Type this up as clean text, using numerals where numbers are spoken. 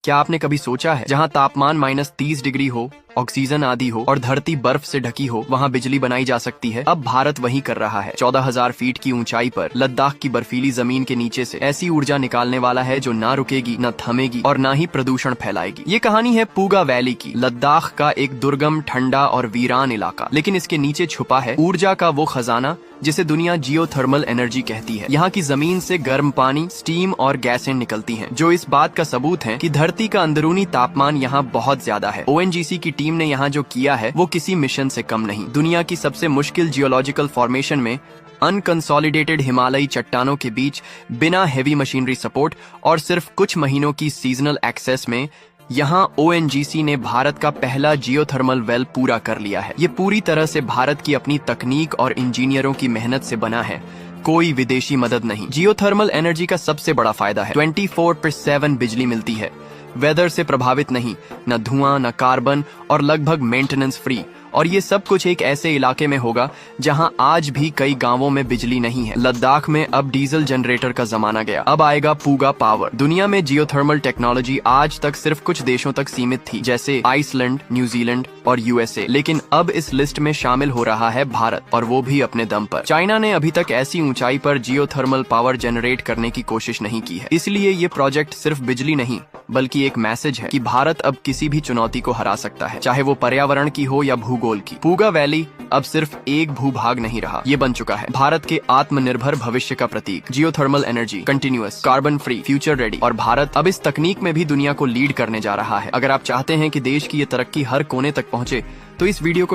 क्या आपने कभी सोचा है जहाँ तापमान -30 डिग्री हो, ऑक्सीजन आदि हो और धरती बर्फ से ढकी हो, वहाँ बिजली बनाई जा सकती है? अब भारत वही कर रहा है। 14,000 फीट की ऊंचाई पर लद्दाख की बर्फीली जमीन के नीचे से ऐसी ऊर्जा निकालने वाला है जो ना रुकेगी, न थमेगी और ना ही प्रदूषण फैलाएगी। ये कहानी है पूगा वैली की, लद्दाख का एक दुर्गम, ठंडा और वीरान इलाका, लेकिन इसके नीचे छुपा है ऊर्जा का वो खजाना जिसे दुनिया जियोथर्मल एनर्जी कहती है। यहाँ की जमीन से गर्म पानी, स्टीम और गैसें निकलती हैं, जो इस बात का सबूत है कि धरती का अंदरूनी तापमान यहाँ बहुत ज्यादा है। ONGC की टीम ने यहाँ जो किया है वो किसी मिशन से कम नहीं। दुनिया की सबसे मुश्किल जियोलॉजिकल फॉर्मेशन में अनकंसोलिडेटेड हिमालयी चट्टानों के बीच बिना हेवी मशीनरी सपोर्ट और सिर्फ कुछ महीनों की सीजनल एक्सेस में यहाँ ONGC ने भारत का पहला जियोथर्मल वेल पूरा कर लिया है। ये पूरी तरह से भारत की अपनी तकनीक और इंजीनियरों की मेहनत से बना है, कोई विदेशी मदद नहीं। जियोथर्मल एनर्जी का सबसे बड़ा फायदा है 24/7 बिजली मिलती है, वेदर से प्रभावित नहीं, न धुआं, न कार्बन और लगभग मेंटेनेंस फ्री। और ये सब कुछ एक ऐसे इलाके में होगा जहां आज भी कई गांवों में बिजली नहीं है। लद्दाख में अब डीजल जनरेटर का जमाना गया, अब आएगा पूगा पावर। दुनिया में जियोथर्मल टेक्नोलॉजी आज तक सिर्फ कुछ देशों तक सीमित थी, जैसे आइसलैंड, न्यूजीलैंड और USA, लेकिन अब इस लिस्ट में शामिल हो रहा है भारत, और वो भी अपने दम पर। चाइना ने अभी तक ऐसी ऊंचाई पर जियोथर्मल पावर जनरेट करने की कोशिश नहीं की है। इसलिए ये प्रोजेक्ट सिर्फ बिजली नहीं बल्कि एक मैसेज है कि भारत अब किसी भी चुनौती को हरा सकता है, चाहे वो पर्यावरण की हो या भूगोल की। पूगा वैली अब सिर्फ एक भूभाग नहीं रहा, ये बन चुका है भारत के आत्मनिर्भर भविष्य का प्रतीक। Geothermal energy, continuous, carbon free, future ready, और भारत अब इस तकनीक में भी दुनिया को लीड करने जा रहा है। अगर आप चाहते हैं कि देश की ये तरक्की हर कोने तक पहुंचे तो इस वीडियो को